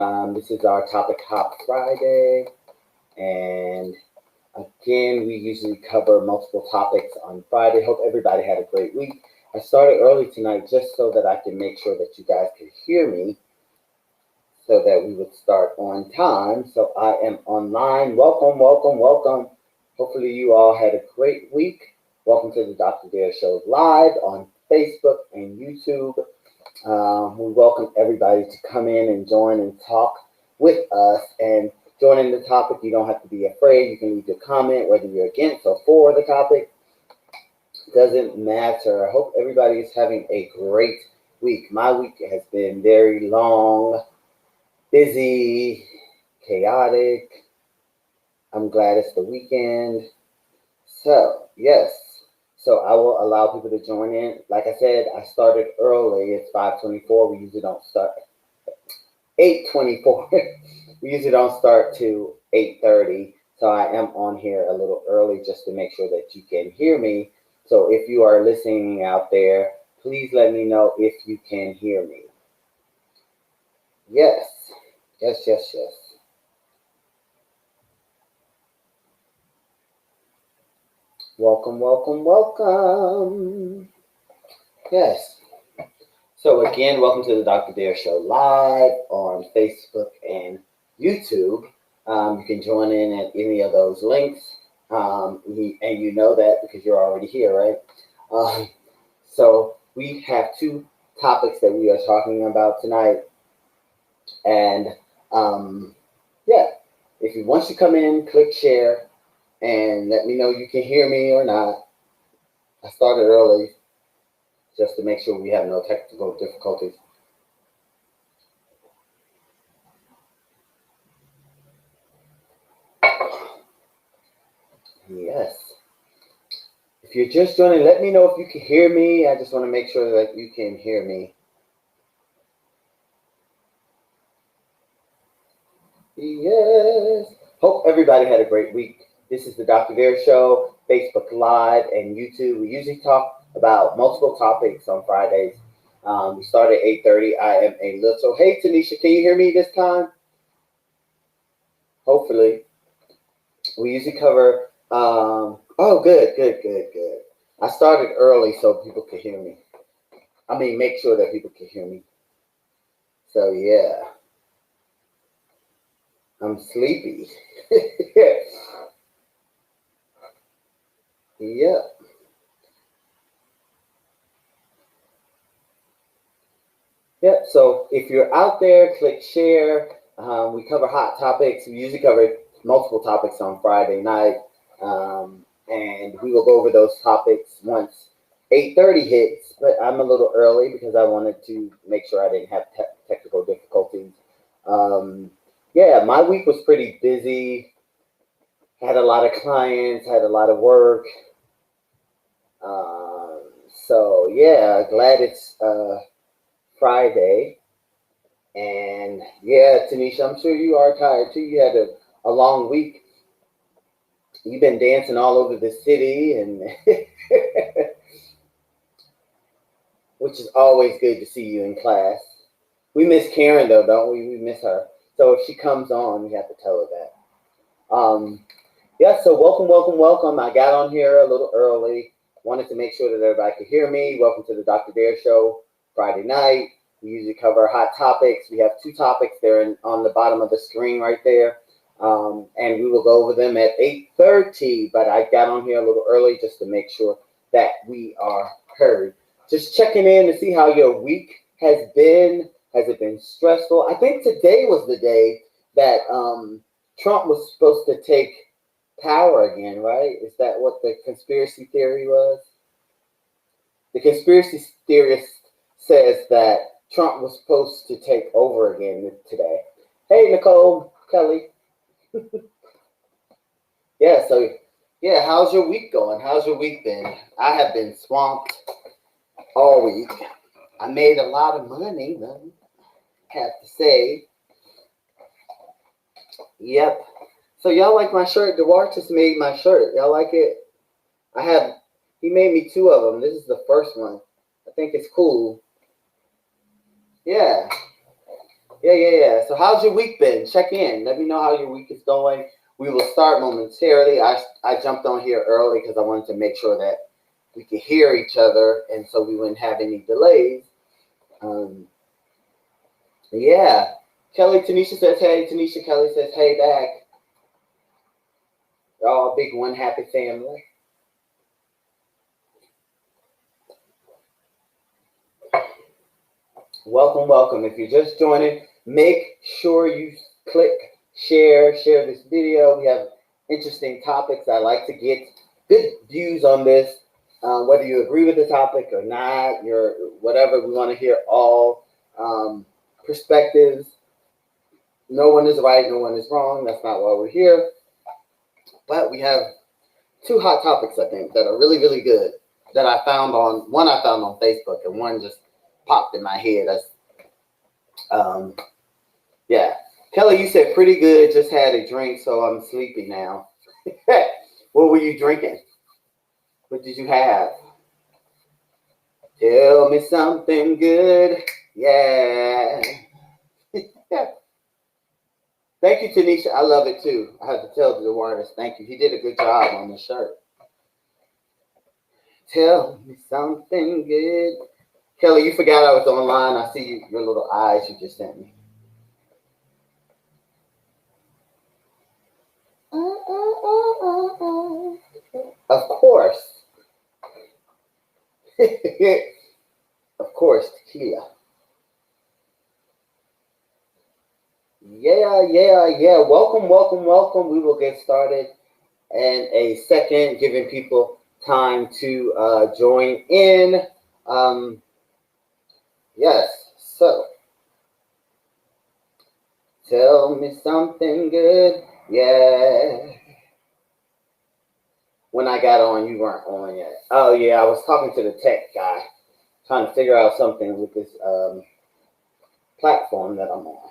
This is our Topic Hop Friday, and again, we usually cover multiple topics on Friday. Hope everybody had a great week. I started early tonight just so that I can make sure that you guys could hear me so that we would start on time. So I am online. Welcome, welcome, welcome. Hopefully, you all had a great week. Welcome to the Dr. Dare Show live on Facebook and YouTube. We welcome everybody to come in and join and talk with us. And joining the topic, you don't have to be afraid. You can leave your comment, whether you're against or for the topic. Doesn't matter. I hope everybody is having a great week. My week has been very long, busy, chaotic. I'm glad it's the weekend. So, yes. So I will allow people to join in. Like I said, I started early. It's 5:24. We usually don't start 8:24. We usually don't start to 8:30. So I am on here a little early just to make sure that you can hear me. So if you are listening out there, please let me know if you can hear me. Yes. Yes, yes, yes. Welcome, welcome, welcome. Yes. So again, welcome to the Dr. Dare Show live on Facebook and YouTube. You can join in at any of those links, and you know that because you're already here, right? So we have two topics that we are talking about tonight, and yeah, if you once you come in, click share and let me know you can hear me or not. I started early just to make sure we have no technical difficulties. Yes. If you're just joining, let me know if you can hear me. I just want to make sure that you can hear me. Yes. Hope everybody had a great week. This is the Dr. Dare Show, Facebook Live and YouTube. We usually talk about multiple topics on Fridays. We start at 8:30. I am a little. Hey, Tanisha, can you hear me this time? Hopefully. We usually cover. Oh, good, good, good, good. I started early so people could hear me. I mean, make sure that people can hear me. So, yeah. I'm sleepy. Yeah. Yep. So if you're out there, click share. We cover hot topics. We usually cover multiple topics on Friday night, and we will go over those topics once 8:30 hits. But I'm a little early because I wanted to make sure I didn't have technical difficulties. Um, yeah, my week was pretty busy. Had a lot of clients. Had a lot of work. Um, so yeah, glad it's Friday. And yeah, Tanisha, I'm sure you are tired too. You had a long week. You've been dancing all over the city, and which is always good to see you in class. We miss Karen though, don't we? We miss her. So if she comes on, we have to tell her that. Yeah. So welcome, welcome, welcome. I got on here a little early. Wanted to make sure that everybody could hear me. Welcome to the Dr. Dare Show Friday night. We usually cover hot topics. We have two topics there on the bottom of the screen right there. And we will go over them at 8:30. But I got on here a little early just to make sure that we are heard. Just checking in to see how your week has been. Has it been stressful? I think today was the day that Trump was supposed to take power again, right? Is that what the conspiracy theory was? The conspiracy theorist says that Trump was supposed to take over again today. Hey, Nicole Kelly. Yeah, so yeah, how's your week going? How's your week been? I have been swamped all week. I made a lot of money, though, have to say. Yep. So y'all like my shirt? DeWartis made my shirt. Y'all like it? I have. He made me two of them. This is the first one. I think it's cool. Yeah. Yeah. So how's your week been? Check in. Let me know how your week is going. We will start momentarily. I jumped on here early because I wanted to make sure that we could hear each other, and so we wouldn't have any delays. Um, yeah. Kelly Tanisha says hey. Tanisha Kelly says hey back. We're all a big one happy family. Welcome, welcome. If you're just joining, make sure you click share this video. We have interesting topics. I like to get good views on this, whether you agree with the topic or not, your whatever. We want to hear all perspectives. No one is right, no one is wrong. That's not why we're here. But we have two hot topics, I think, that are really, really good that I found on Facebook, and one just popped in my head. Yeah. Kelly, you said pretty good. Just had a drink, so I'm sleepy now. What were you drinking? What did you have? Tell me something good. Yeah. Thank you, Tanisha. I love it too. I have to tell the artist, thank you. He did a good job on the shirt. Tell me something good. Kelly, you forgot I was online. I see your little eyes you just sent me. Of course. Of course, tequila. Yeah. Welcome. We will get started in a second, giving people time to join in. Yes, so tell me something good. Yeah. When I got on, you weren't on yet. Oh, yeah, I was talking to the tech guy, trying to figure out something with this platform that I'm on.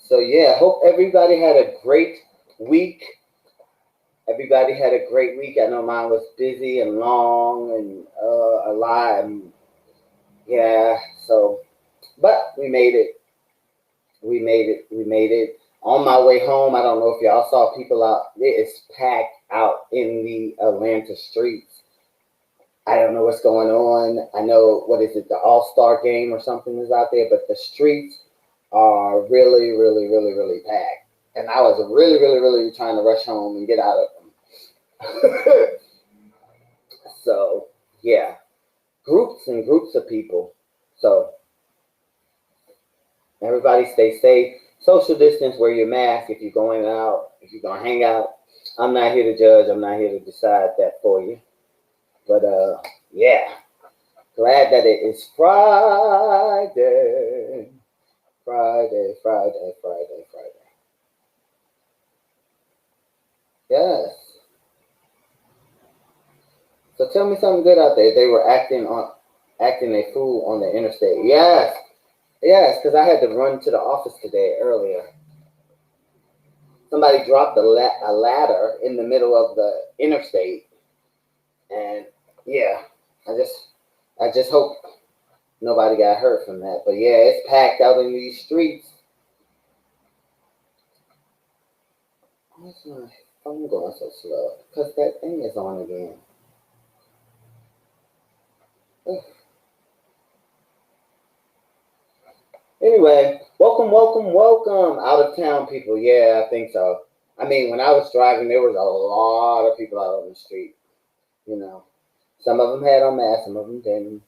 So, yeah, hope everybody had a great week. Everybody had a great week. I know mine was busy and long and a lot. And yeah, so, but we made it. We made it. On my way home, I don't know if y'all saw people out. It's packed out in the Atlanta streets. I don't know what's going on. I know, what is it, the All-Star game or something is out there, but the streets are really, really, really, really packed. And I was really, really, really trying to rush home and get out of them. So, yeah, groups and groups of people. So, everybody stay safe. Social distance, wear your mask if you're going out, if you're going to hang out. I'm not here to judge. I'm not here to decide that for you. But, yeah, glad that it is Friday. Friday. Yes. So tell me something good out there. They were acting a fool on the interstate. Yes, because I had to run to the office today earlier. Somebody dropped a ladder in the middle of the interstate, and yeah, I just hope nobody got hurt from that. But yeah, it's packed out in these streets. Why's my phone going so slow? Because that thing is on again. Anyway, welcome. Out of town people. Yeah, I think so. I mean, when I was driving, there was a lot of people out on the street. You know, some of them had on masks, some of them didn't.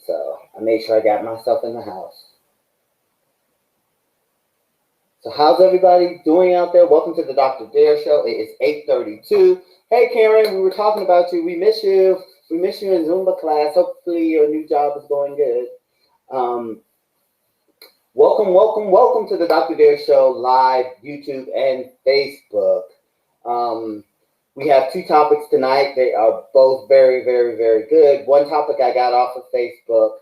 So I made sure I got myself in the house. So how's everybody doing out there? Welcome to the Dr. Dare Show. It is 8:32. Hey, Karen, we were talking about you. We miss you. We miss you in Zumba class. Hopefully your new job is going good. Welcome to the Dr. Dare Show live, YouTube, and Facebook. We have two topics tonight. They are both very, very, very good. One topic I got off of Facebook.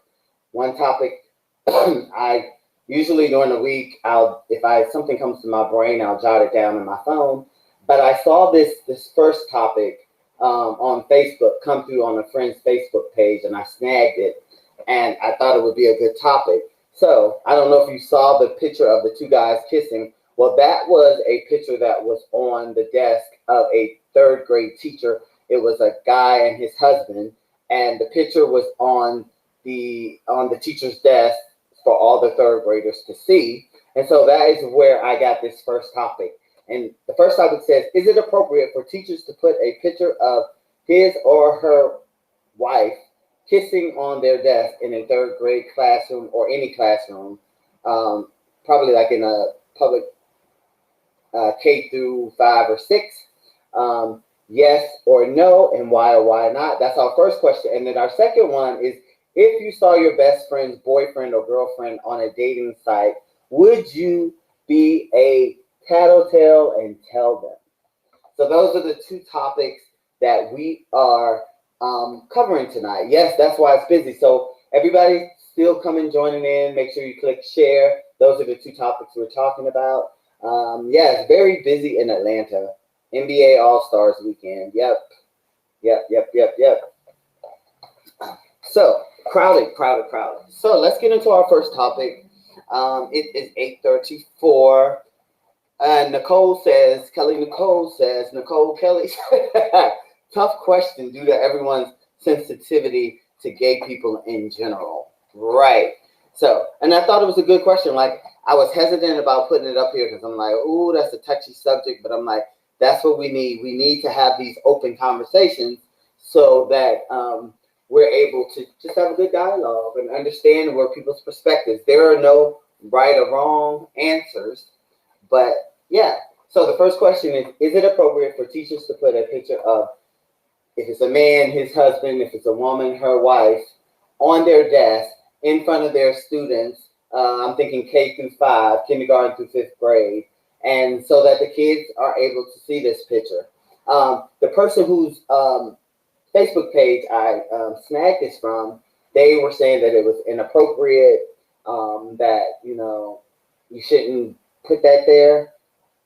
One topic I usually during the week, if something comes to my brain, I'll jot it down on my phone. But I saw this first topic on Facebook come through on a friend's Facebook page, and I snagged it. and I thought it would be a good topic. So I don't know if you saw the picture of the two guys kissing. Well, that was a picture that was on the desk of a third grade teacher. It was a guy and his husband, and the picture was on the teacher's desk for all the third graders to see. And so that is where I got this first topic. And the first topic says, is it appropriate for teachers to put a picture of his or her wife kissing on their desk in a third grade classroom or any classroom, probably like in a public K through 5 or 6? Yes or no, and why or why not? That's our first question. And then our second one is, if you saw your best friend's boyfriend or girlfriend on a dating site, would you be a tattletale and tell them? So those are the two topics that we are covering tonight. Yes, that's why it's busy. So everybody still coming, joining in. Make sure you click share. Those are the two topics we're talking about. Yeah, it's very busy in Atlanta. NBA All-Stars weekend. Yep. So crowded. So let's get into our first topic. It is 8:34. And Nicole Kelly, tough question due to everyone's sensitivity to gay people in general. Right. So, and I thought it was a good question. Like, I was hesitant about putting it up here because I'm like, ooh, that's a touchy subject. But I'm like, that's what we need. We need to have these open conversations so that we're able to just have a good dialogue and understand where people's perspectives. There are no right or wrong answers. But yeah, so the first question is it appropriate for teachers to put a picture of, if it's a man, his husband, if it's a woman, her wife, on their desk in front of their students? I'm thinking K through 5, kindergarten through 5th grade, and so that the kids are able to see this picture. The person whose Facebook page I snagged this from, they were saying that it was inappropriate, that, you shouldn't put that there.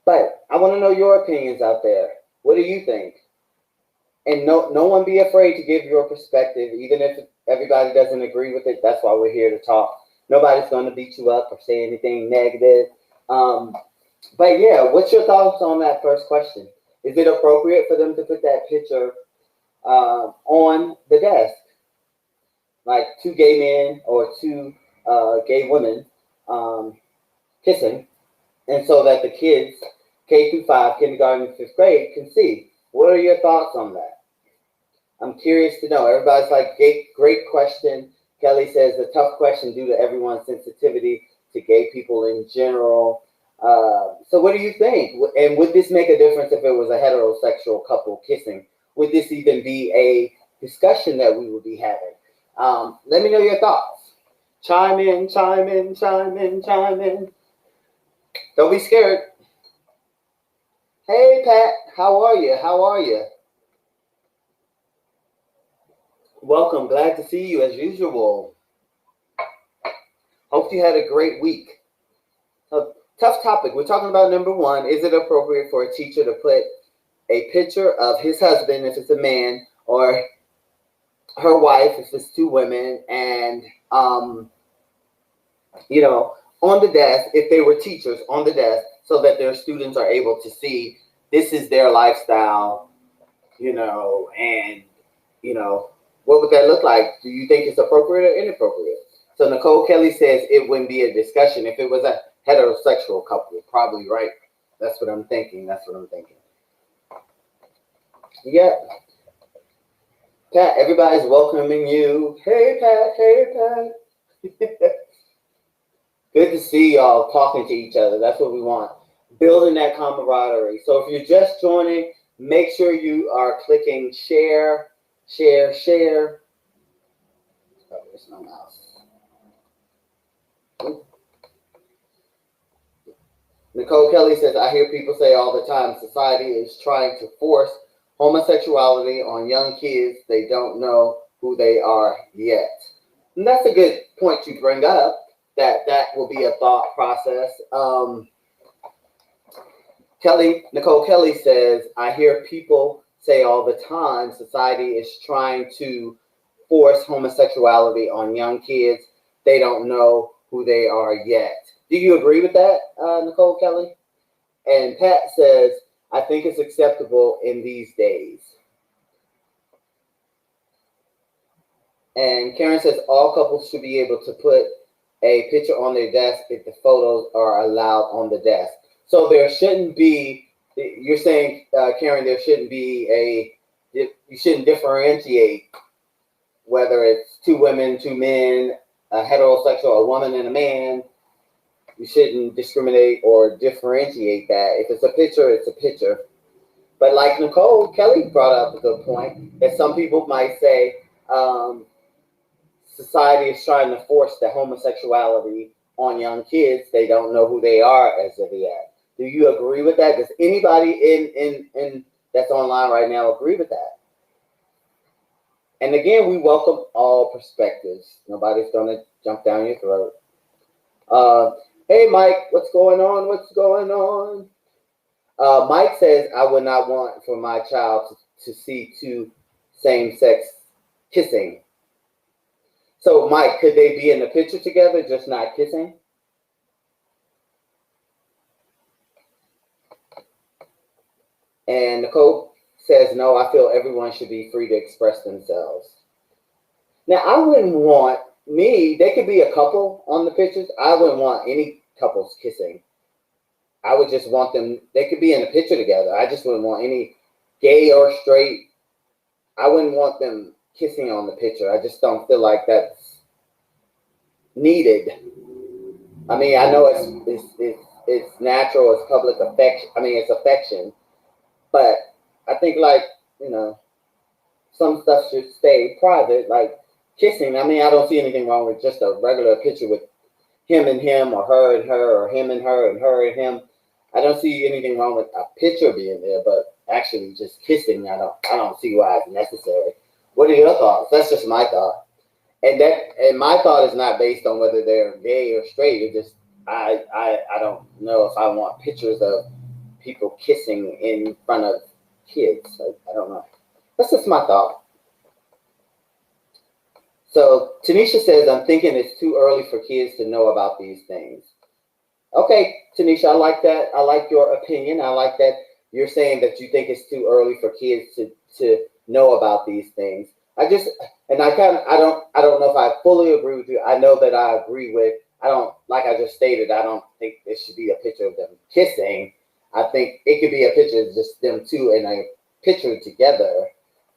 But I want to know your opinions out there. What do you think? And no one be afraid to give your perspective, even if everybody doesn't agree with it. That's why we're here to talk. Nobody's going to beat you up or say anything negative. But yeah, what's your thoughts on that first question? Is it appropriate for them to put that picture on the desk, like two gay men or two gay women kissing, and so that the kids, K through 5, kindergarten, 5th grade, can see? What are your thoughts on that? I'm curious to know. Everybody's like, great question. Kelly says, a tough question due to everyone's sensitivity to gay people in general. So what do you think? And would this make a difference if it was a heterosexual couple kissing? Would this even be a discussion that we would be having? Let me know your thoughts. Chime in. Don't be scared. Hey, Pat, how are you? Welcome, glad to see you as usual. Hope you had a great week. A tough topic. We're talking about number one, is it appropriate for a teacher to put a picture of his husband, if it's a man, or her wife, if it's two women, and, on the desk, if they were teachers, on the desk, so that their students are able to see this is their lifestyle, and, what would that look like? Do you think it's appropriate or inappropriate? So Nicole Kelly says it wouldn't be a discussion if it was a heterosexual couple. Probably right. That's what I'm thinking. Yeah. Pat, everybody's welcoming you. Hey, Pat. Good to see y'all talking to each other. That's what we want. Building that camaraderie. So if you're just joining, make sure you are clicking share. Oh, there's no mouse. Nicole Kelly says, I hear people say all the time, society is trying to force homosexuality on young kids. They don't know who they are yet. And that's a good point you bring up, that will be a thought process. Nicole Kelly says, I hear people say all the time, society is trying to force homosexuality on young kids. They don't know who they are yet. Do you agree with that, Nicole Kelly? And Pat says, I think it's acceptable in these days. And Karen says, all couples should be able to put a picture on their desk if the photos are allowed on the desk. So there shouldn't be, you're saying, Karen, there shouldn't be you shouldn't differentiate whether it's two women, two men, a heterosexual, a woman and a man. You shouldn't discriminate or differentiate that. If it's a picture, it's a picture. But like Nicole Kelly brought up a good point, that some people might say society is trying to force the homosexuality on young kids. They don't know who they are as of yet. Do you agree with that? Does anybody in that's online right now agree with that? And again, we welcome all perspectives. Nobody's going to jump down your throat. Hey, Mike, what's going on? What's going on? Mike says, I would not want for my child to see two same-sex kissing. So, Mike, could they be in the picture together, just not kissing? And Nicole says, no, I feel everyone should be free to express themselves. Now, I wouldn't want they could be a couple on the pictures. I wouldn't want any couples kissing. I would just want them, they could be in a picture together. I just wouldn't want any gay or straight. I wouldn't want them kissing on the picture. I just don't feel like that's needed. I mean, I know it's natural, it's public affection. I mean, it's affection. But I think, like, some stuff should stay private, like kissing. I mean, I don't see anything wrong with just a regular picture with him and him, or her and her, or him and her and him. I don't see anything wrong with a picture being there, but actually just kissing, I don't see why it's necessary. What are your thoughts? That's just my thought. And my thought is not based on whether they're gay or straight. It just I don't know if I want pictures of people kissing in front of kids. I don't know. That's just my thought. So Tanisha says, I'm thinking it's too early for kids to know about these things. Okay, Tanisha, I like that. I like your opinion. I like that you're saying that you think it's too early for kids to know about these things. I don't know if I fully agree with you. I know that I agree with, like I just stated, I don't think there should be a picture of them kissing. I think it could be a picture of just them two in a picture together,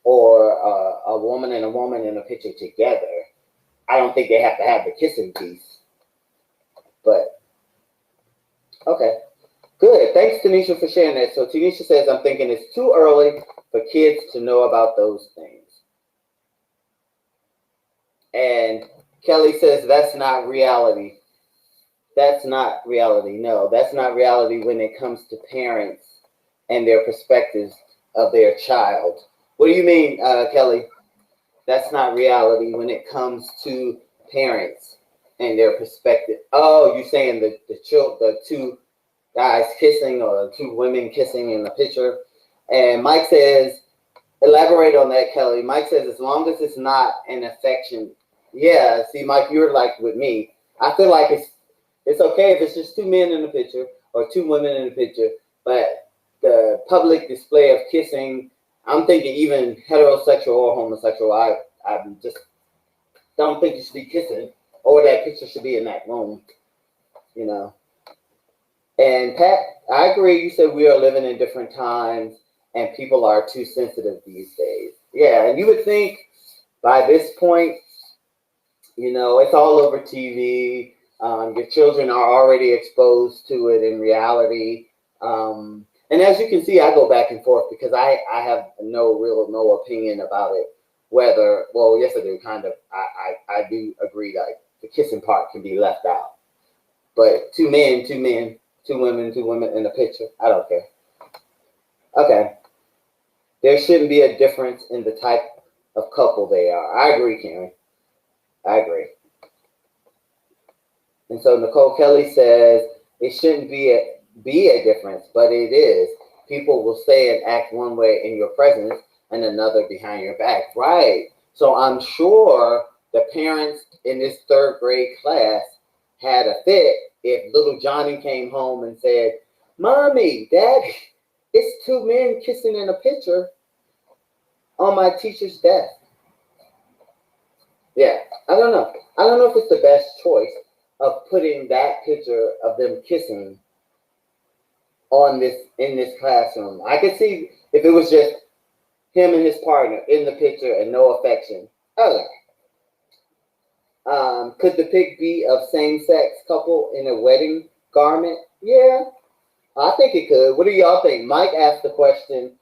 or a woman and a woman in a picture together. I don't think they have to have the kissing piece. But, okay. Good. Thanks, Tanisha, for sharing that. So Tanisha says, I'm thinking it's too early for kids to know about those things. And Kelly says, that's not reality. That's not reality. No, that's not reality when it comes to parents and their perspectives of their child. What do you mean, Kelly? That's not reality when it comes to parents and their perspective. Oh, you're saying the two guys kissing, or the two women kissing in the picture. And Mike says, elaborate on that, Kelly. Mike says, as long as it's not an affection. Yeah, see, Mike, you're like with me. I feel like it's okay if it's just two men in the picture or two women in the picture, but the public display of kissing, I'm thinking even heterosexual or homosexual, I just don't think you should be kissing, or that picture should be in that room, And Pat, I agree. You said we are living in different times and people are too sensitive these days. Yeah, and you would think by this point, it's all over TV. Your children are already exposed to it in reality. And as you can see, I go back and forth because I have no opinion about it. Yes, I do, kind of. I do agree that the kissing part can be left out. But two men, two women in the picture, I don't care. Okay. There shouldn't be a difference in the type of couple they are. I agree, Karen. I agree. And so Nicole Kelly says it shouldn't be a difference, but it is. People will say and act one way in your presence and another behind your back. Right. So I'm sure the parents in this third grade class had a fit if little Johnny came home and said, "Mommy, Daddy, it's two men kissing in a picture on my teacher's desk." Yeah, I don't know. I don't know if it's the best choice of putting that picture of them kissing on this in this classroom. I could see if it was just him and his partner in the picture and no affection. Oh, could the pic be of same-sex couple in a wedding garment? Yeah, I think it could. What do y'all think? Mike asked the question,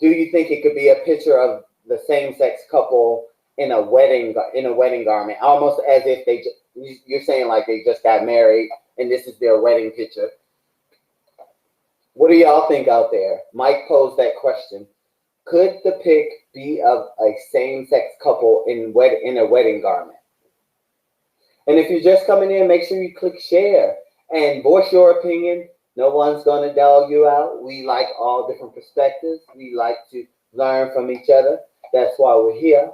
do you think it could be a picture of the same-sex couple in a wedding garment? Almost as if you're saying like they just got married and this is their wedding picture. What do y'all think out there? Mike posed that question. Could the pic be of a same-sex couple in a wedding garment? And if you're just coming in, make sure you click share and voice your opinion. No one's going to dog you out. We like all different perspectives. We like to learn from each other. That's why we're here.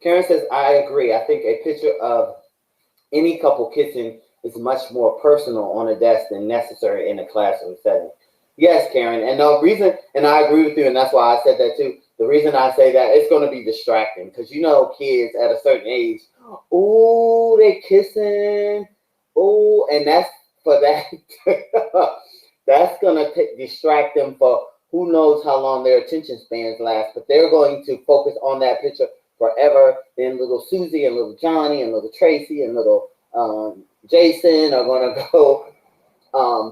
Karen says, I agree. I think a picture of any couple kissing is much more personal on a desk than necessary in a classroom setting. Yes, Karen. And the reason, and I agree with you, and that's why I said that too. The reason I say that, it's going to be distracting because you know kids at a certain age, oh, they kissing, oh, and that's for that. That's going to distract them for who knows how long their attention spans last, but they're going to focus on that picture forever. Then little Susie and little Johnny and little Tracy and little Jason are going to go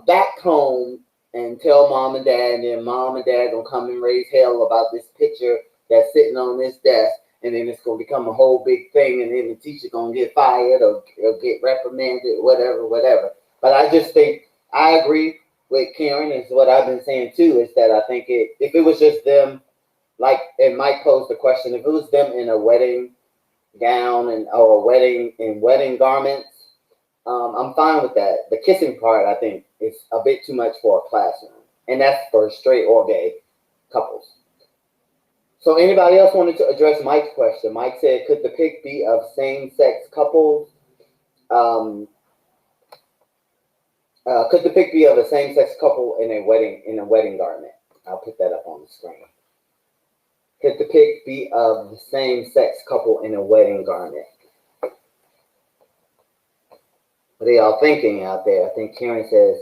back home and tell mom and dad, and then mom and dad gonna come and raise hell about this picture that's sitting on this desk, and then it's gonna become a whole big thing, and then the teacher gonna get fired or get reprimanded, whatever. But I just think I agree with Karen, is what I've been saying too, is that I think if it was just them, like, and Mike posed the question, if it was them in a wedding gown or wedding garments, I'm fine with that. The kissing part, I think, is a bit too much for a classroom. And that's for straight or gay couples. So anybody else wanted to address Mike's question? Mike said, could the pic be of same-sex couples? Could the pic be of a same-sex couple in a wedding garment? I'll put that up on the screen. Could the pic be of the same-sex couple in a wedding garment? What are y'all thinking out there? I think Karen says,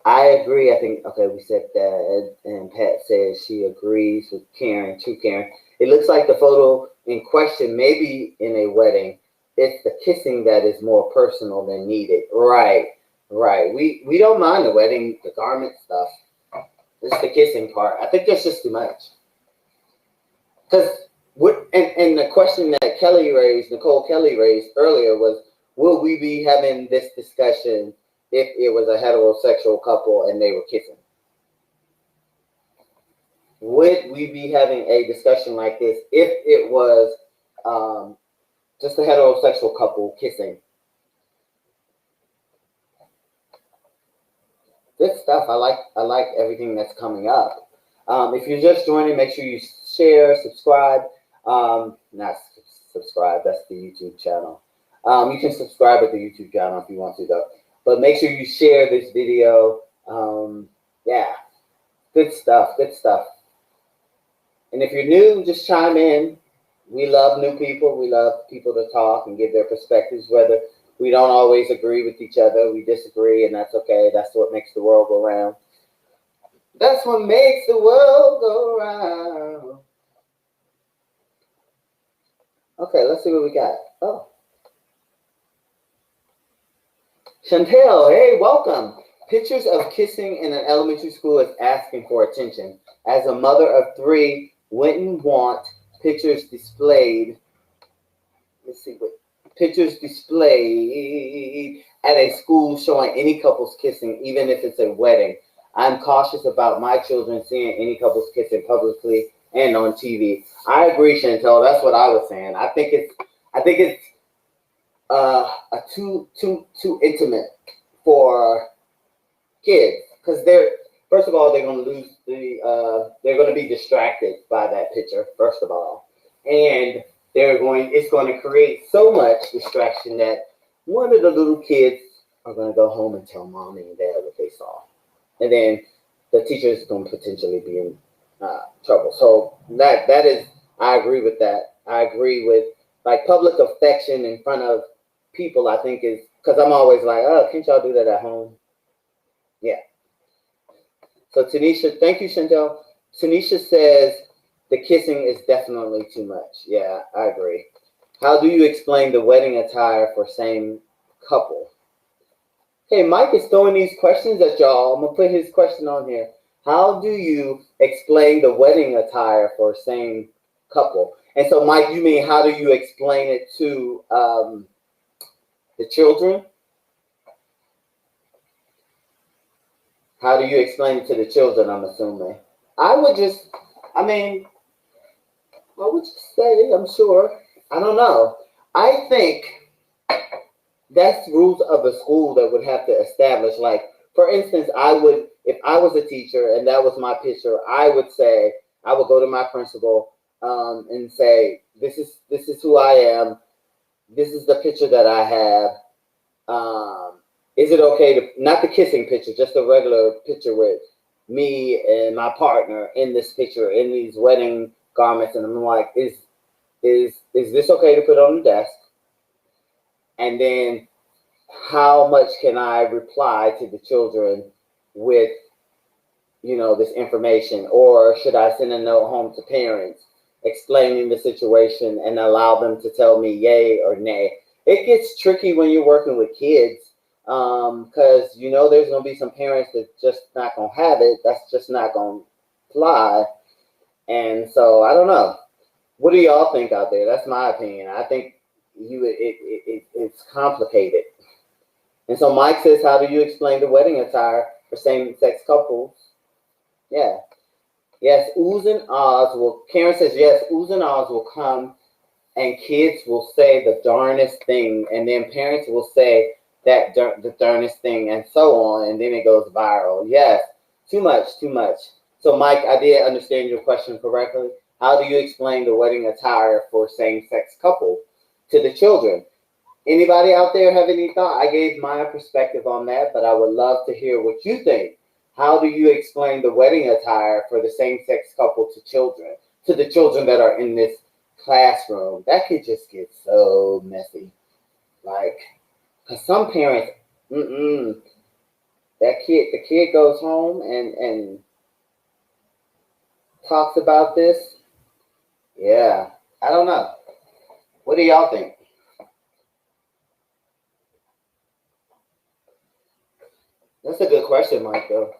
I agree. I think, okay, we said that. And Pat says she agrees with Karen, too, Karen. It looks like the photo in question may be in a wedding. It's the kissing that is more personal than needed. Right. We don't mind the wedding, the garment stuff. It's the kissing part. I think that's just too much. Because and the question that Nicole Kelly raised earlier was, will we be having this discussion if it was a heterosexual couple and they were kissing? Would we be having a discussion like this if it was just a heterosexual couple kissing? Good stuff. I like everything that's coming up. If you're just joining, make sure you share, subscribe. Not subscribe. That's the YouTube channel. You can subscribe at the YouTube channel if you want to, though. But make sure you share this video. Yeah, good stuff. And if you're new, just chime in. We love new people. We love people to talk and give their perspectives, whether we don't always agree with each other. We disagree, and that's okay. That's what makes the world go round. That's what makes the world go round. Okay, let's see what we got. Oh. Chantel, hey, welcome. Pictures of kissing in an elementary school is asking for attention. As a mother of 3, wouldn't want pictures displayed. Let's see what pictures displayed at a school showing any couples kissing, even if it's a wedding. I'm cautious about my children seeing any couples kissing publicly and on TV. I agree, Chantel. That's what I was saying. I think it's too intimate for kids, because first of all, they're going to lose they're going to be distracted by that picture first of all, and it's going to create so much distraction that one of the little kids are going to go home and tell mommy and dad what they saw, and then the teacher is going to potentially be in trouble. So that is, I agree with that. I agree with like public affection in front of people. I think is because I'm always like, oh, can't y'all do that at home? Yeah. So Tanisha, thank you, Chantel. Tanisha says the kissing is definitely too much. Yeah, I agree. How do you explain the wedding attire for same couple? Okay, Mike is throwing these questions at y'all. I'm gonna put his question on here. How do you explain the wedding attire for same couple? And so, Mike, you mean how do you explain it to the children? How do you explain it to the children? I'm assuming. I would just, I mean, I would just say, I'm sure. I don't know. I think that's rules of the school that would have to establish. Like, for instance, if I was a teacher and that was my picture, I would say, I would go to my principal and say, this is who I am. This is the picture that I have. Is it okay to, not the kissing picture, just a regular picture with me and my partner in this picture, in these wedding garments? And I'm like, is this okay to put on the desk? And then how much can I reply to the children with, this information? Or should I send a note home to parents explaining the situation and allow them to tell me yay or nay? It gets tricky when you're working with kids because, there's going to be some parents that just not going to have it. That's just not going to fly. And so I don't know. What do y'all think out there? That's my opinion. I think it's complicated. And so Mike says, how do you explain the wedding attire for same-sex couples? Yeah. Yes, oohs and ahs will, Karen says, yes, oohs and ahs will come and kids will say the darnest thing. And then parents will say the darnest thing and so on. And then it goes viral. Yes, too much. So Mike, I did understand your question correctly. How do you explain the wedding attire for same-sex couple to the children? Anybody out there have any thought? I gave my perspective on that, but I would love to hear what you think. How do you explain the wedding attire for the same-sex couple to the children that are in this classroom? That could just get so messy. Like, cause some parents, the kid goes home and talks about this. Yeah, I don't know. What do y'all think? That's a good question, Mike, though.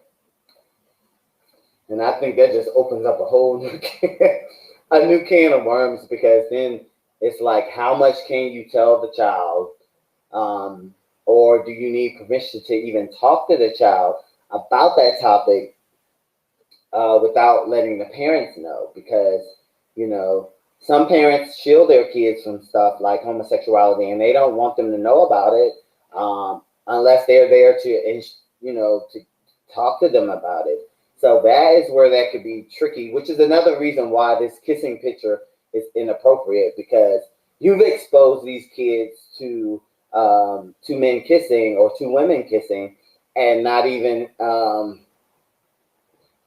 And I think that just opens up a whole new can of worms, because then it's like, how much can you tell the child? Or do you need permission to even talk to the child about that topic without letting the parents know? Because, some parents shield their kids from stuff like homosexuality, and they don't want them to know about it unless they're there to talk to them about it. So that is where that could be tricky, which is another reason why this kissing picture is inappropriate, because you've exposed these kids to two men kissing or two women kissing, and not even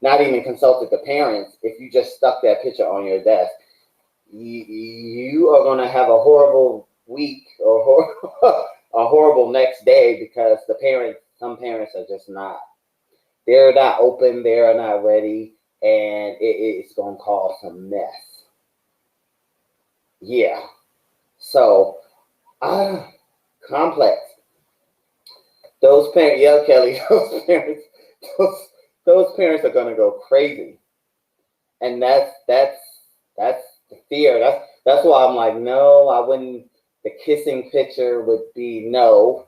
consulted the parents. If you just stuck that picture on your desk, you are going to have a horrible week or a horrible next day, because some parents are just not. They're not open. They're not ready, and it's going to cause some mess. Yeah. So, complex. Those parents, yeah, Kelly. Those parents are going to go crazy, and that's the fear. That's why I'm like, no, I wouldn't. The kissing picture would be no,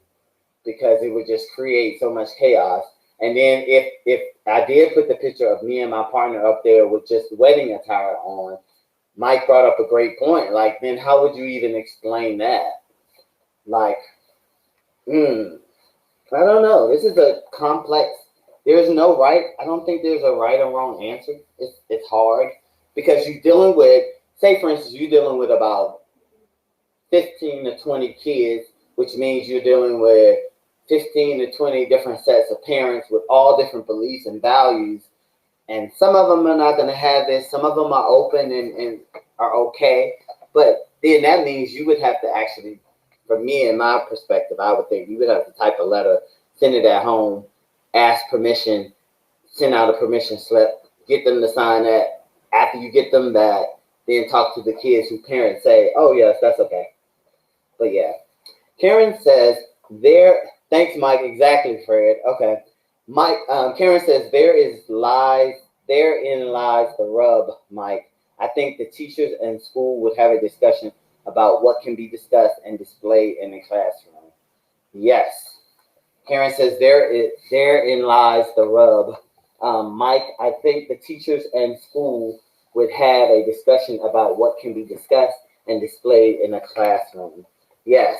because it would just create so much chaos. And then if I did put the picture of me and my partner up there with just wedding attire on, Mike brought up a great point. Like, then how would you even explain that? Like, I don't know. This is a complex there's no right. I don't think there's a right or wrong answer. It's hard because you're dealing with, say for instance, you're dealing with about 15 to 20 kids, which means you're dealing with 15 to 20 different sets of parents with all different beliefs and values. And some of them are not going to have this. Some of them are open and are okay. But then that means you would have to actually, for me, in my perspective, I would think you would have to type a letter, send it at home, ask permission, send out a permission slip, get them to sign that. After you get them that, then talk to the kids whose parents say, oh, yes, that's okay. But yeah, Karen says, thanks, Mike. Exactly, Fred. Okay. Mike, Karen says, therein lies the rub, Mike. I think the teachers and school would have a discussion about what can be discussed and displayed in the classroom. Yes. Karen says, therein lies the rub. Mike, I think the teachers and school would have a discussion about what can be discussed and displayed in a classroom. Yes.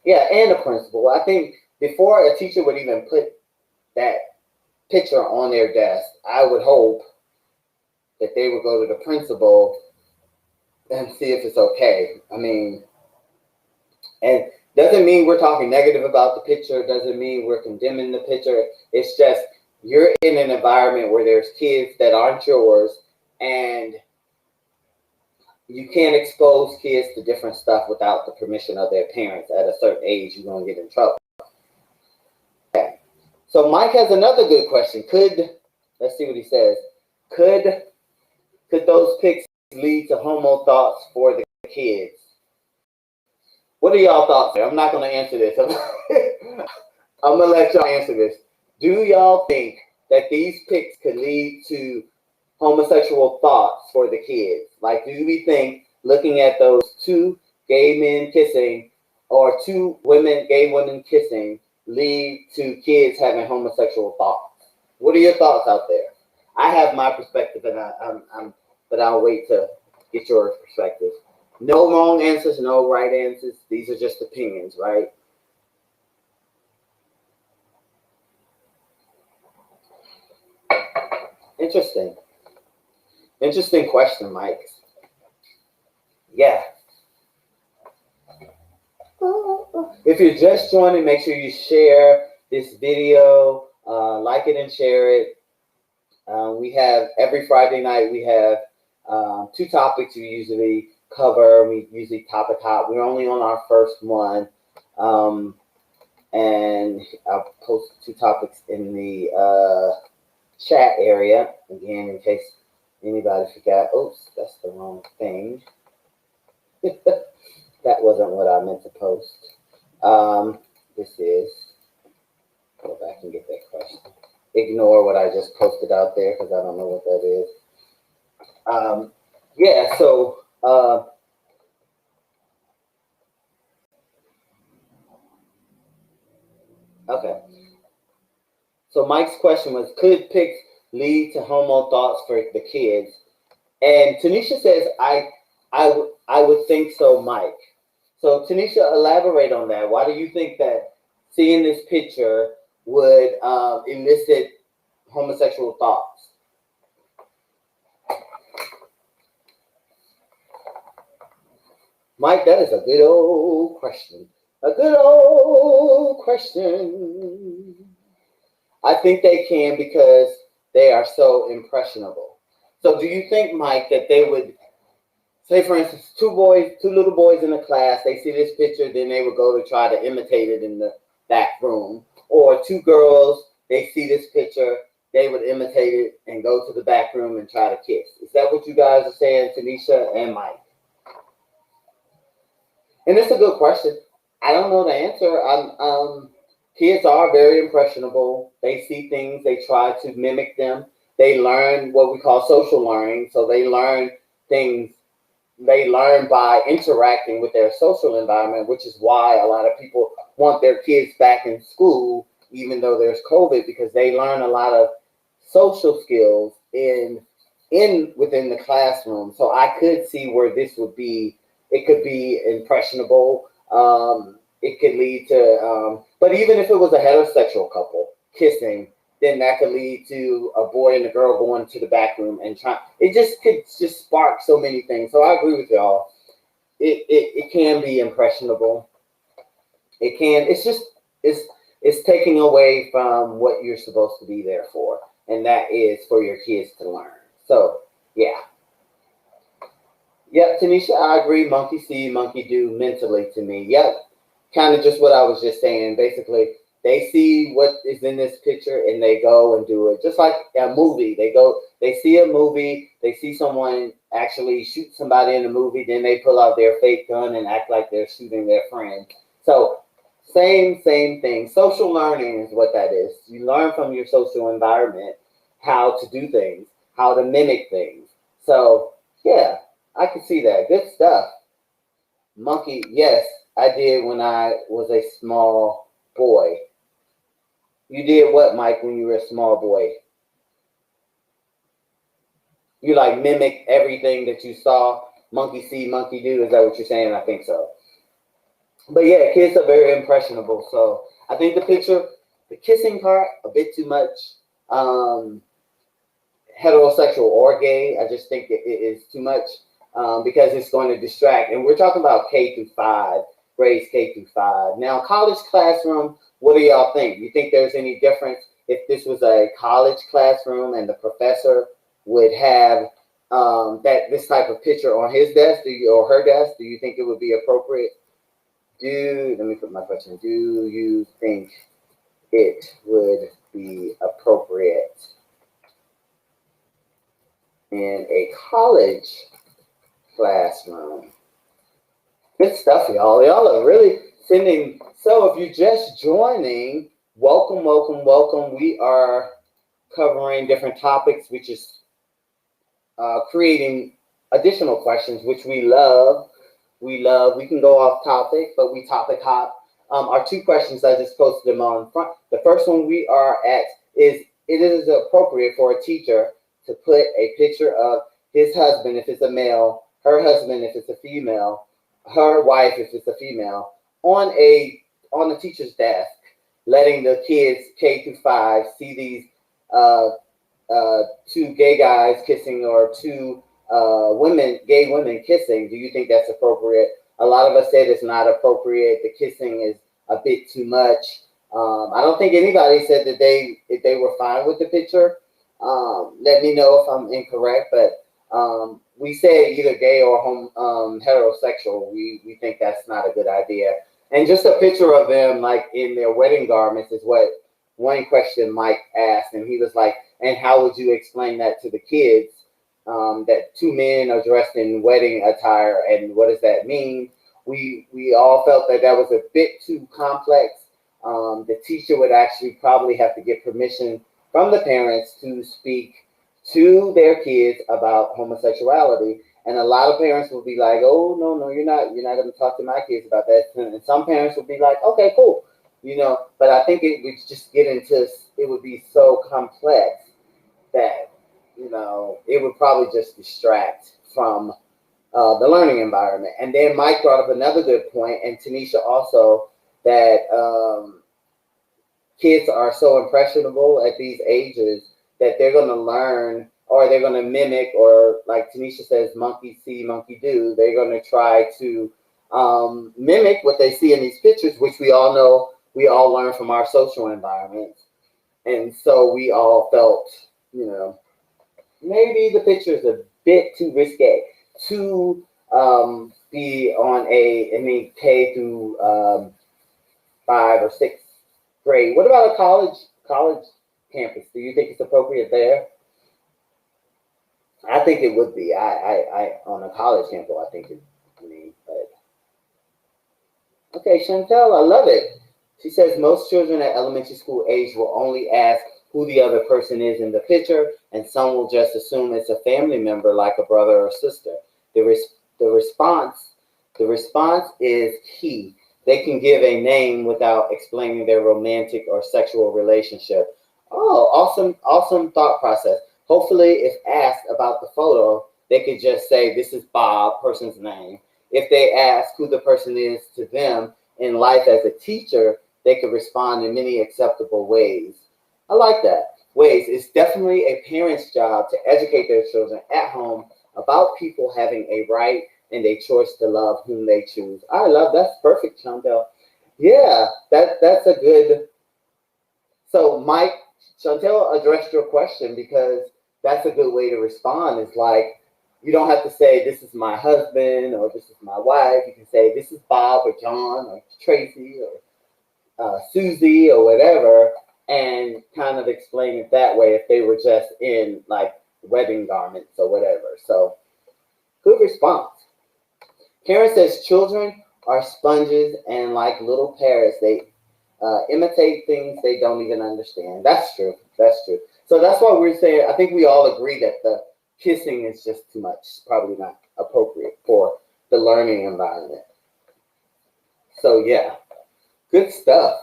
Yeah, and the principal. I think before a teacher would even put that picture on their desk, I would hope that they would go to the principal and see if it's okay. I mean, and doesn't mean we're talking negative about the picture, doesn't mean we're condemning the picture. It's just you're in an environment where there's kids that aren't yours, and you can't expose kids to different stuff without the permission of their parents. At a certain age, you're going to get in trouble. Okay. So Mike has another good question. Let's see what he says. Could those pics lead to homo thoughts for the kids? What are y'all thoughts? I'm not going to answer this. I'm going to let y'all answer this. Do y'all think that these pics could lead to homosexual thoughts for the kids? Like, do we think looking at those two gay men kissing or two gay women kissing lead to kids having homosexual thoughts? What are your thoughts out there? I have my perspective, and but I'll wait to get your perspective. No wrong answers, no right answers. These are just opinions, right? Interesting. Interesting question, Mike. Yeah. If you're just joining, make sure you share this video, like it and share it. We have every Friday night, we have two topics we usually cover. We usually top. We're only on our first one. And I'll post two topics in the chat area, again, in case anybody forgot. Oops, that's the wrong thing. That wasn't what I meant to post. This is, go back and get that question. Ignore what I just posted out there because I don't know what that is. Yeah, so okay. So Mike's question was, could pics lead to homo thoughts for the kids? And Tanisha says, I would think so, Mike. So Tanisha, elaborate on that. Why do you think that seeing this picture would elicit homosexual thoughts? Mike, that is a good old question. A good old question. I think they can because they are so impressionable. So do you think, Mike, that they would, say for instance, two little boys in the class, they see this picture, then they would go to try to imitate it in the back room. Or two girls, they see this picture, they would imitate it and go to the back room and try to kiss. Is that what you guys are saying, Tanisha and Mike? And it's a good question. I don't know the answer. Kids are very impressionable. They see things, they try to mimic them. They learn what we call social learning. So they learn things, they learn by interacting with their social environment, which is why a lot of people want their kids back in school, even though there's COVID, because they learn a lot of social skills within the classroom. So I could see where this would be, it could be impressionable. It could lead to, but even if it was a heterosexual couple kissing, then that could lead to a boy and a girl going to the back room and trying. It just could just spark so many things. So I agree with y'all. It can be impressionable. It can. It's just it's taking away from what you're supposed to be there for, and that is for your kids to learn. So yeah. Yep, Tanisha, I agree. Monkey see, monkey do mentally to me. Yep, kind of just what I was just saying. Basically, they see what is in this picture and they go and do it. Just like a movie, they see a movie, they see someone actually shoot somebody in the movie, then they pull out their fake gun and act like they're shooting their friend. So, same thing. Social learning is what that is. You learn from your social environment how to do things, how to mimic things. So, yeah. I can see that. Good stuff. Monkey, yes, I did when I was a small boy. You did what, Mike, when you were a small boy? You like mimic everything that you saw. Monkey see, monkey do. Is that what you're saying? I think so. But yeah, kids are very impressionable. So I think the picture, the kissing part, a bit too much. Um, Heterosexual or gay, I just think it is too much. Because it's going to distract. And we're talking about K through 5, grades K through 5. Now, college classroom, what do y'all think? You think there's any difference if this was a college classroom and the professor would have this type of picture on his desk or her desk? Do you think it would be appropriate? Let me put my question. Do you think it would be appropriate in a college classroom? Good stuff, y'all. Y'all are really sending. So, if you're just joining, welcome, welcome, welcome. We are covering different topics, which is creating additional questions, which we love. We love. We can go off topic, but we topic hop. Our two questions, I just posted them on front. The first one we are at is: it is appropriate for a teacher to put a picture of his husband if it's a male, her husband if it's a female, her wife if it's a female, on the teacher's desk, letting the kids K through 5 see these two gay guys kissing or two gay women kissing? Do you think that's appropriate? A lot of us said it's not appropriate. The kissing is a bit too much. I don't think anybody said that if they were fine with the picture. Let me know if I'm incorrect, but we say either gay or heterosexual. We think that's not a good idea. And just a picture of them like in their wedding garments is what one question Mike asked, and he was like, "And how would you explain that to the kids? That two men are dressed in wedding attire, and what does that mean?" We all felt that was a bit too complex. The teacher would actually probably have to get permission from the parents to speak to their kids about homosexuality. And a lot of parents will be like, "Oh, no, you're not going to talk to my kids about that." And some parents will be like, "Okay, cool." But I think it would just it would be so complex that, it would probably just distract from the learning environment. And then Mike brought up another good point, and Tanisha also, that kids are so impressionable at these ages that they're going to learn, or they're going to mimic, or like Tanisha says, monkey see, monkey do. They're going to try to mimic what they see in these pictures, which we all know, we all learn from our social environments. And so we all felt, maybe the picture is a bit too risque to be on K through 5 or 6 grade. What about a college campus? Do you think it's appropriate there? I think it would be. I on a college campus, I think it. But okay, Chantel, I love it. She says most children at elementary school age will only ask who the other person is in the picture, and some will just assume it's a family member, like a brother or sister. The response is key. They can give a name without explaining their romantic or sexual relationship. Oh, awesome thought process. Hopefully, if asked about the photo, they could just say, "This is Bob," person's name. If they ask who the person is to them in life as a teacher, they could respond in many acceptable ways. I like that. Ways, it's definitely a parent's job to educate their children at home about people having a right and a choice to love whom they choose. I love that's perfect, Chantel. Yeah, that's a good. So, Mike, Chantel addressed your question because that's a good way to respond. Is like you don't have to say this is my husband or this is my wife. You can say this is Bob or John or Tracy or Susie or whatever, and kind of explain it that way if they were just in like wedding garments or whatever. So, good response. Karen says children are sponges and like little parrots, they imitate things they don't even understand. That's true. That's true. So that's why we're saying, I think we all agree that the kissing is just too much, probably not appropriate for the learning environment. So, yeah, good stuff.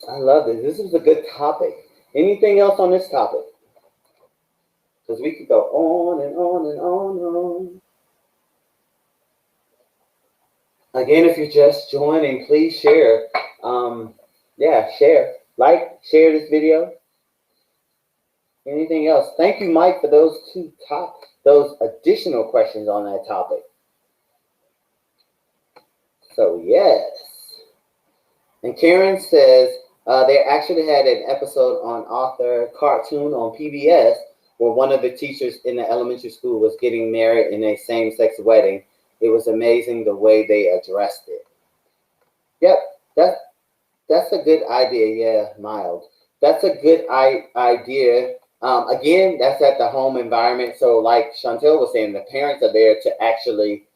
I love this. This is a good topic. Anything else on this topic? Because we could go on and on and on and on. Again, if you're just joining, please share. Share. Like, share this video. Anything else? Thank you, Mike, for those additional questions on that topic. So, yes. And Karen says they actually had an episode on Author Cartoon on PBS where one of the teachers in the elementary school was getting married in a same-sex wedding. It was amazing the way they addressed it. Yep, that's a good idea. Yeah, Miles. That's a good idea. Again, that's at the home environment. So like Chantel was saying, the parents are there to actually,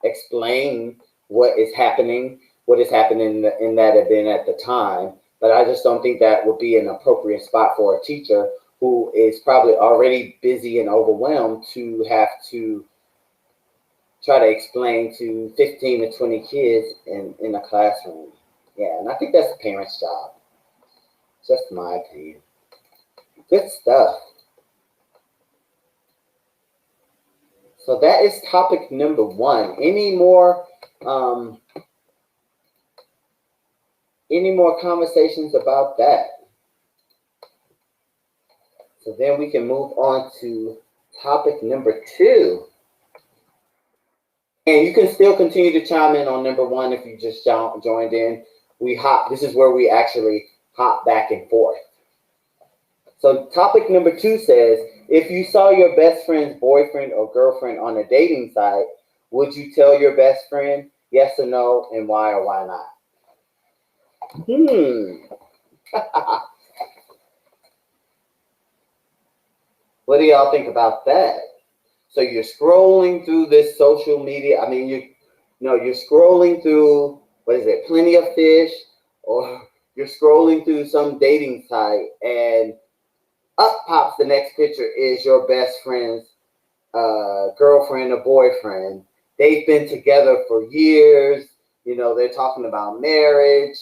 explain what is happening in that event at the time. But I just don't think that would be an appropriate spot for a teacher who is probably already busy and overwhelmed to have to try to explain to 15 to 20 kids in a classroom. Yeah, and I think that's a parent's job. Just my opinion. Good stuff. So that is topic number 1. Any more conversations about that? So then we can move on to topic number 2. And you can still continue to chime in on number 1 if you just joined in. This is where we actually hop back and forth. So topic number 2 says, if you saw your best friend's boyfriend or girlfriend on a dating site, would you tell your best friend yes or no, and why or why not? What do y'all think about that? So you're scrolling through this social media. I mean, you're scrolling through, what is it, Plenty of Fish, or you're scrolling through some dating site, and up pops the next picture is your best friend's girlfriend or boyfriend. They've been together for years. They're talking about marriage,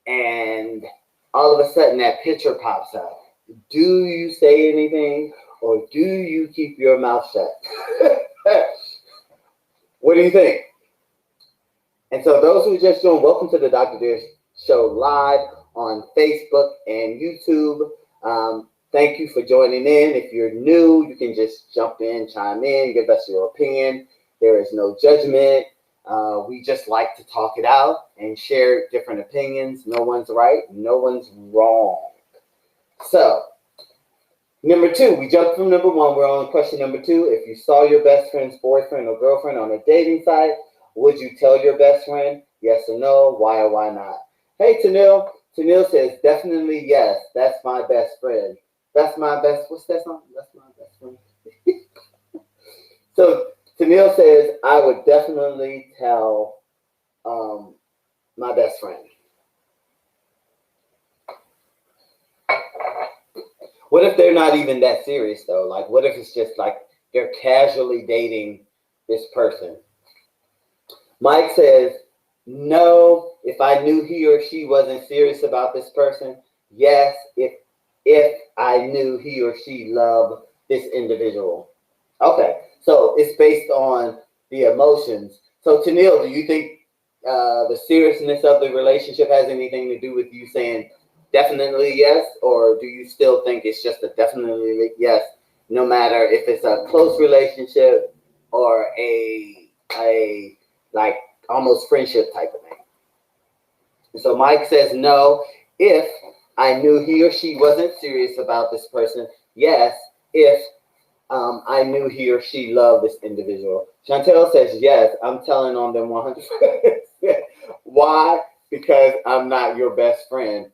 and all of a sudden that picture pops up. Do you say anything? Or do you keep your mouth shut? What do you think? And so those who just joined, welcome to the Dr. Dear Show live on Facebook and YouTube. Thank you for joining in. If you're new, you can just jump in, chime in, give us your opinion. There is no judgment. We just like to talk it out and share different opinions. No one's right. No one's wrong. So, number 2, we jumped from number 1. We're on question number 2. If you saw your best friend's boyfriend or girlfriend on a dating site, would you tell your best friend yes or no? Why or why not? Hey, Tanil. Tanil says, definitely yes. That's my best friend. That's my best. What's that song? That's my best friend. So Tanil says, I would definitely tell my best friend. What if they're not even that serious, though? Like, what if it's just like they're casually dating this person? Mike says, no, if I knew he or she wasn't serious about this person. Yes, if I knew he or she loved this individual. Okay, so it's based on the emotions. So Tennille, do you think the seriousness of the relationship has anything to do with you saying definitely yes, or do you still think it's just a definitely yes, no matter if it's a close relationship or a like almost friendship type of thing? So Mike says no if I knew he or she wasn't serious about this person. Yes, if I knew he or she loved this individual. Chantel says yes. I'm telling on them 100%. Why? Because I'm not your best friend.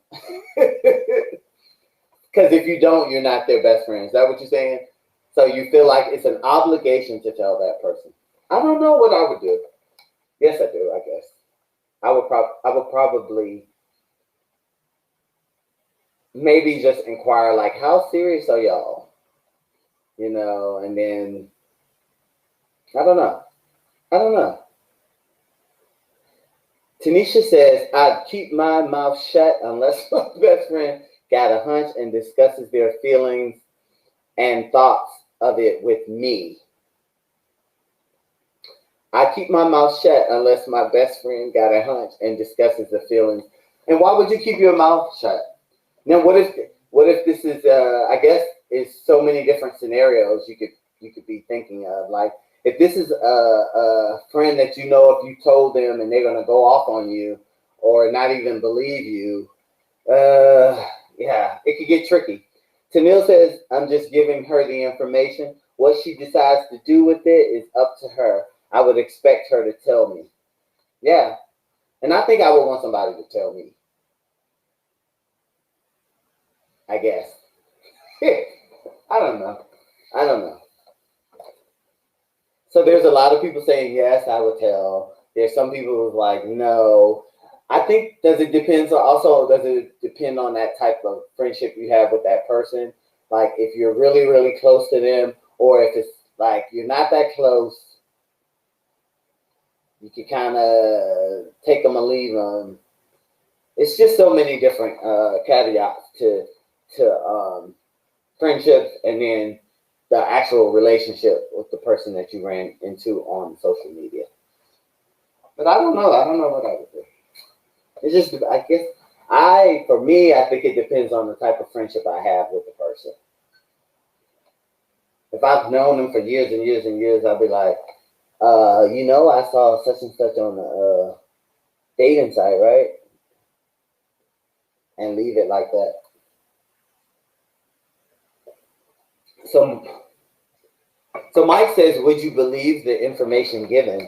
Because if you don't, you're not their best friend. Is that what you're saying? So you feel like it's an obligation to tell that person. I don't know what I would do. Yes, I do. I guess I would probably maybe just inquire like, how serious are y'all? You know, and then I don't know. I don't know. Tanisha says, I'd keep my mouth shut unless my best friend got a hunch and discusses their feelings and thoughts of it with me. I keep my mouth shut unless my best friend got a hunch and discusses the feelings. And why would you keep your mouth shut? Now, what if this is I guess is so many different scenarios you could be thinking of. Like if this is a friend that you know, if you told them and they're gonna go off on you or not even believe you, yeah, it could get tricky. Tennille says, I'm just giving her the information. What she decides to do with it is up to her. I would expect her to tell me. Yeah. And I think I would want somebody to tell me. I guess. I don't know. I don't know. So there's a lot of people saying, yes, I would tell. There's some people who's like, no. I think does it depend on that type of friendship you have with that person? Like if you're really, really close to them, or if it's like you're not that close, you can kind of take them or leave them. It's just so many different caveats to friendships and then the actual relationship with the person that you ran into on social media. But I don't know. I don't know what I would do. It's just, I guess, for me, I think it depends on the type of friendship I have with the person. If I've known them for years and years and years, I'll be like, I saw such and such on the dating site, right? And leave it like that. So Mike says, would you believe the information given?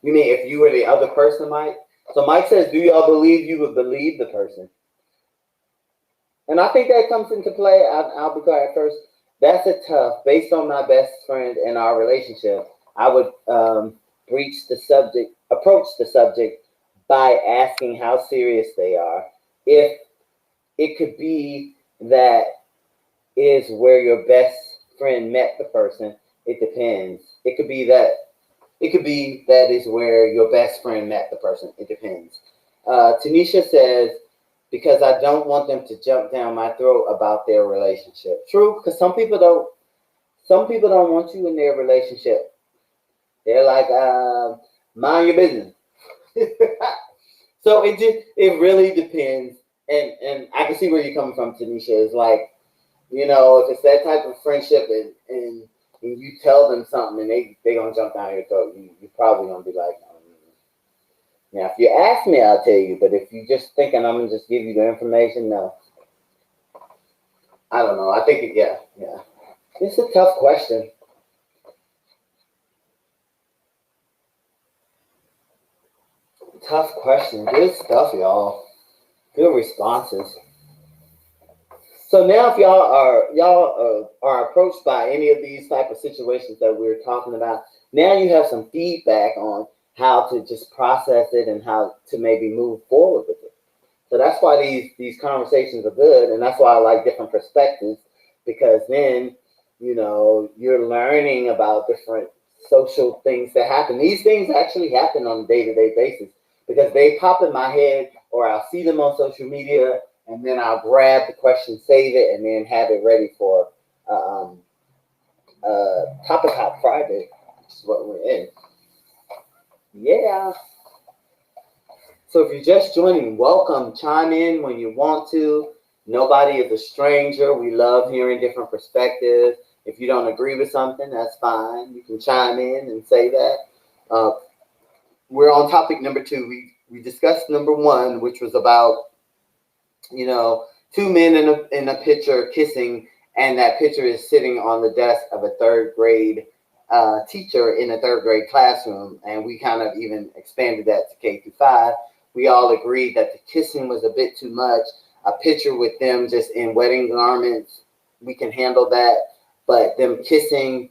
You mean if you were the other person, Mike? So Mike says, do y'all believe you would believe the person? And I think that comes into play. I'll be quiet first. That's a tough, based on my best friend and our relationship, I would approach the subject by asking how serious they are. If it could be that is where your best friend met the person, it depends. It could be that is where your best friend met the person. It depends. Tanisha says, because I don't want them to jump down my throat about their relationship. True, because some people don't want you in their relationship. They're like, mind your business. So it really depends. And I can see where you're coming from, Tanisha. It's like, if it's that type of friendship and you tell them something and they gonna jump down your throat, you probably gonna be like, now if you ask me, I'll tell you. But if you just thinking I'm gonna just give you the information, no. I don't know. I think yeah. It's a tough question. Tough question. Good stuff, y'all. Good responses. So now, if y'all are approached by any of these type of situations that we're talking about, now you have some feedback on how to just process it and how to maybe move forward with it. So that's why these conversations are good, and that's why I like different perspectives, because then you're learning about different social things that happen. These things actually happen on a day-to-day basis because they pop in my head, or I'll see them on social media. And then I'll grab the question, save it, and then have it ready for Topic Hop Friday, which is what we're in. So if you're just joining, welcome. Chime in when you want to. Nobody is a stranger. We love hearing different perspectives. If you don't agree with something, that's fine. You can chime in and say that. Uh, we're on topic number 2. We discussed number 1, which was about, two men in a picture kissing, and that picture is sitting on the desk of a third grade teacher in a third grade classroom. And we kind of even expanded that to K through 5. We all agreed that the kissing was a bit too much. A picture with them just in wedding garments, we can handle that. But them kissing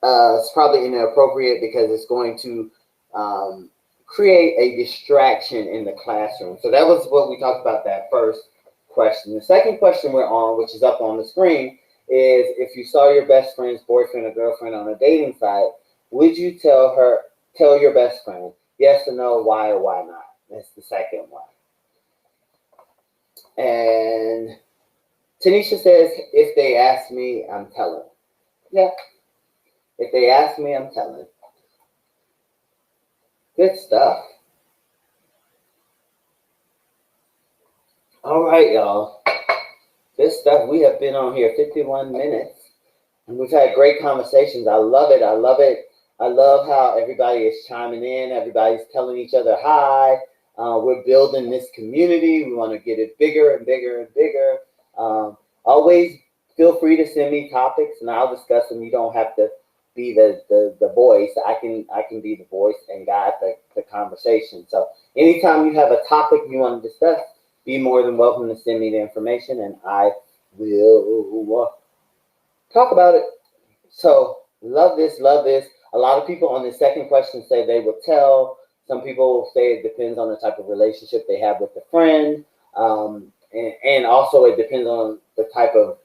is probably inappropriate because it's going to create a distraction in the classroom. So that was what we talked about, that first question. The second question we're on, which is up on the screen, is if you saw your best friend's boyfriend or girlfriend on a dating site, would you tell your best friend? Yes or no, why or why not? That's the second one. And Tanisha says, if they ask me, I'm telling. Yeah. If they ask me, I'm telling. Good stuff. All right, y'all. Good stuff. We have been on here 51 minutes. And we've had great conversations. I love it. I love it. I love how everybody is chiming in. Everybody's telling each other hi. We're building this community. We want to get it bigger and bigger and bigger. Always feel free to send me topics, and I'll discuss them. You don't have to be the voice. I can be the voice and guide the conversation. So anytime you have a topic you want to discuss, be more than welcome to send me the information, and I will talk about it. So love this, love this. A lot of people on the second question say they will tell. Some people say it depends on the type of relationship they have with the friend. And also it depends on the type of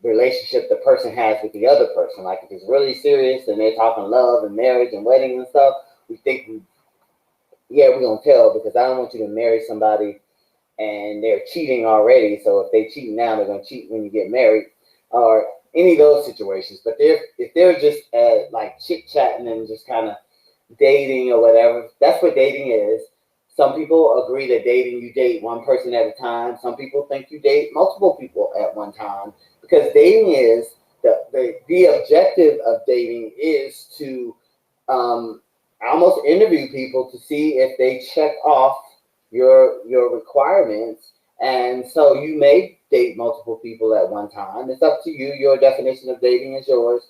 relationship the person has with the other person. Like if it's really serious and they're talking love and marriage and wedding and stuff, we're going to tell, because I don't want you to marry somebody and they're cheating already. So if they cheat now, they're going to cheat when you get married, or any of those situations. But if they're just like chit-chatting and just kind of dating or whatever, that's what dating is. Some people agree that dating, you date one person at a time. Some people think you date multiple people at one time, because dating is the objective of dating is to almost interview people to see if they check off your requirements. And so you may date multiple people at one time. It's up to you. Your definition of dating is yours,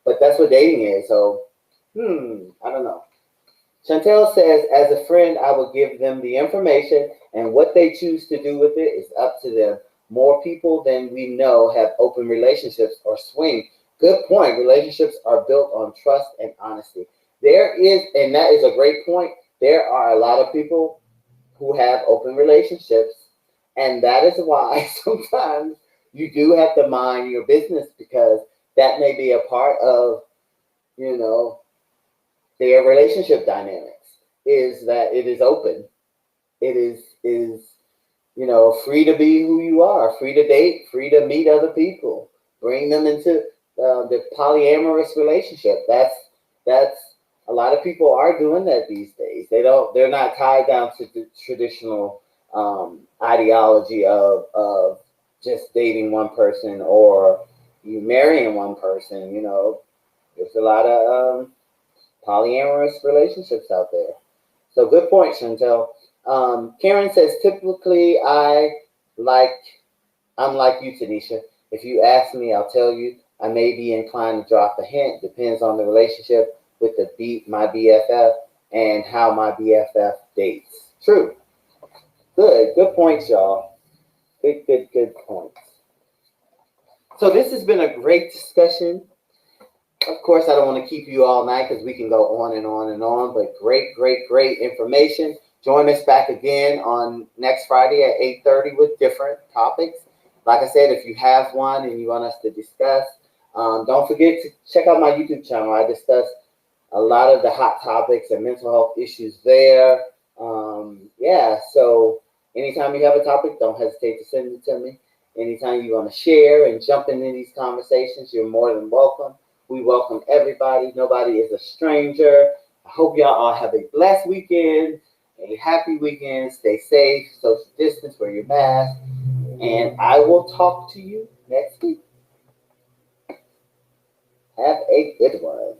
but that's what dating is. So, I don't know. Chantel says, as a friend, I will give them the information, and what they choose to do with it is up to them. More people than we know have open relationships or swing. Good point. Relationships are built on trust and honesty. There is, and that is a great point. There are a lot of people who have open relationships, and that is why sometimes you do have to mind your business, because that may be a part of, their relationship dynamics, is that it is open. It is free to be who you are, free to date, free to meet other people, bring them into the polyamorous relationship. That's a lot of people are doing that these days. They're not tied down to the traditional ideology of just dating one person or you marrying one person. There's a lot of polyamorous relationships out there. So good point, Chantel. Karen says, typically I'm like you, Tanisha. If you ask me, I'll tell you. I may be inclined to drop a hint. Depends on the relationship with my BFF and how my BFF dates. True. Good points, y'all. Good points. So this has been a great discussion. Of course, I don't want to keep you all night because we can go on and on and on, but great information. Join us back again on next Friday at 8:30 with different topics. Like I said, if you have one and you want us to discuss, don't forget to check out my YouTube channel. I discuss a lot of the hot topics and mental health issues there. So anytime you have a topic, don't hesitate to send it to me. Anytime you want to share and jump into these conversations, you're more than welcome. We welcome everybody. Nobody is a stranger. I hope y'all all have a blessed weekend. a happy weekend. Stay safe, social distance, wear your mask, and I will talk to you next week. Have a good one.